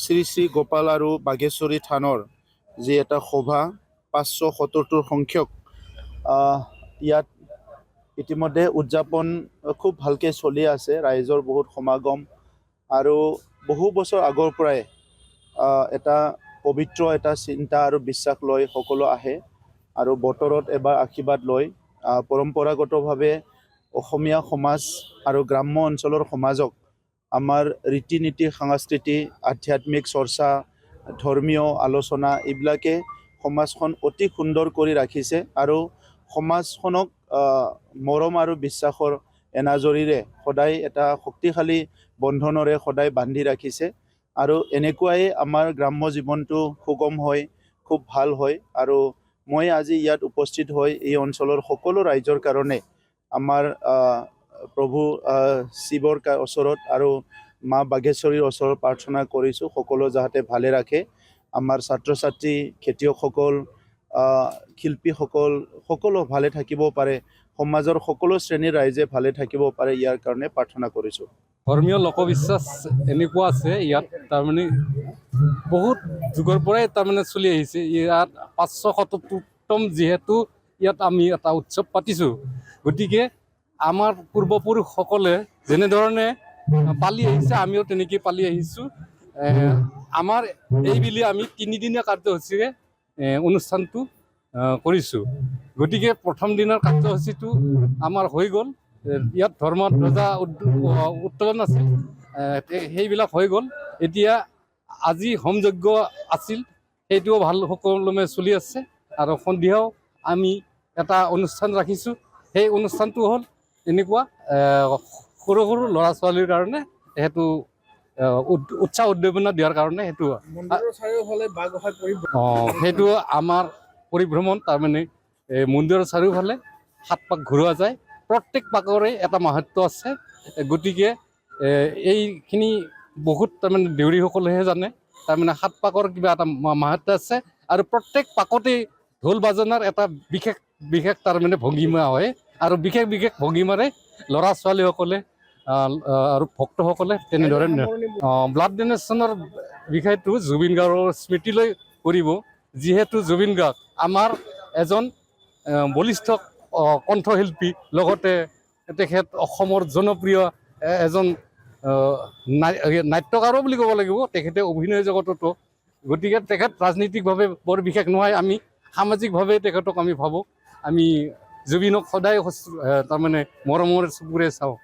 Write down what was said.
শ্ৰী শ্ৰী গোপাল আৰু বাগেশ্বৰী থানৰ যি এটা সভা 577 সংখ্যক ইয়াত ইতিমধ্যে উদযাপন খুব ভালকৈ চলি আছে। ৰাইজৰ বহুত সমাগম আৰু বহু বছৰ আগৰ পৰাই এটা পবিত্ৰ এটা চিন্তা আৰু বিশ্বাস লৈ সকলো আহে আৰু বতৰত এবাৰ আশীৰ্বাদ লৈ পৰম্পৰাগতভাৱে অসমীয়া সমাজ আৰু গ্ৰাম্য অঞ্চলৰ সমাজক আমাৰ ৰীতি নীতি সাংস্কৃতিক আধ্যাত্মিক চৰ্চা ধৰ্মীয় আলোচনা এইবিলাকে সমাজখন অতি সুন্দৰ কৰি ৰাখিছে আৰু সমাজখনক মৰম আৰু বিশ্বাসৰ এনাজৰীৰে সদায় এটা শক্তিশালী বন্ধনৰে সদায় বান্ধি ৰাখিছে আৰু এনেকুৱাই আমাৰ গ্ৰাম্য জীৱনটো সুগম হয়, খুব ভাল হয়। আৰু মই আজি ইয়াত উপস্থিত হৈ এই অঞ্চলৰ সকলো ৰাইজৰ কাৰণে আমাৰ প্ৰভু শিৱৰ ওচৰত আৰু মা বাগেশ্বৰীৰ ওচৰত প্ৰাৰ্থনা কৰিছোঁ সকলো যাতে ভালে ৰাখে। আমাৰ ছাত্ৰ ছাত্ৰী, খেতিয়কসকল, শিল্পীসকল সকলো ভালে থাকিব পাৰে, সমাজৰ সকলো শ্ৰেণীৰ ৰাইজে ভালে থাকিব পাৰে, ইয়াৰ কাৰণে প্ৰাৰ্থনা কৰিছোঁ। ধৰ্মীয় লোকবিশ্বাস এনেকুৱা আছে ইয়াত, তাৰমানে বহুত যুগৰ পৰাই তাৰমানে চলি আহিছে। ইয়াত 577তম যিহেতু ইয়াত আমি এটা উৎসৱ পাতিছোঁ, গতিকে আমাৰ পূৰ্বপুৰুষসকলে যেনেধৰণে পালি আহিছে আমিও তেনেকৈ পালি আহিছোঁ। আমাৰ এইবুলি আমি 3দিনীয়া কাৰ্যসূচীৰে অনুষ্ঠানটো কৰিছোঁ। গতিকে প্ৰথম দিনৰ কাৰ্যসূচীটো আমাৰ হৈ গ'ল। ইয়াত ধৰ্মৰ ধ্বজা উত্তোলন আছিল, সেইবিলাক হৈ গ'ল। এতিয়া আজি হোমযজ্ঞ আছিল, সেইটোও ভাল সকলোমে চলি আছে। আৰু সন্ধিয়াও আমি এটা অনুষ্ঠান ৰাখিছোঁ। সেই অনুষ্ঠানটো হ'ল এনেকুৱা সৰু সৰু ল'ৰা ছোৱালীৰ কাৰণে সেইটো উৎসাহ উদ্দীপনা দিয়াৰ কাৰণে সেইটো আমাৰ পৰিভ্ৰমণ। তাৰমানে মন্দিৰৰ চাৰিওফালে 7 পাক ঘূৰোৱা যায়। প্ৰত্যেক পাকৰে এটা মাহাত্য আছে। গতিকে এইখিনি বহুত তাৰমানে দেউৰীসকলেহে জানে। তাৰমানে 7 পাকৰ কিবা এটা মাহাত্য আছে আৰু প্ৰত্যেক পাকতেই ঢোল বাজনাৰ এটা বিশেষ বিশেষ তাৰমানে ভংগীমা হয় আৰু বিশেষ বিশেষ ভংগীমাৰে ল'ৰা ছোৱালীসকলে আৰু ভক্তসকলে তেনেদৰে ব্লাড ডোনেশ্যনৰ বিষয়টো জুবিন গাৰ্গৰ স্মৃতিলৈ কৰিব। যিহেতু জুবিন গাৰ্গ আমাৰ এজন বলিষ্ঠ কণ্ঠশিল্পী, লগতে তেখেত অসমৰ জনপ্ৰিয় এজন নাট্যকাৰো বুলি ক'ব লাগিব। তেখেতে অভিনয় জগততো, গতিকে তেখেত ৰাজনীতিকভাৱে বৰ বিশেষ নহয়, আমি সামাজিকভাৱে তেখেতক আমি ভাবোঁ। আমি জুবিনক সদায় তাৰমানে মৰমৰ চকুৰে চাওঁ।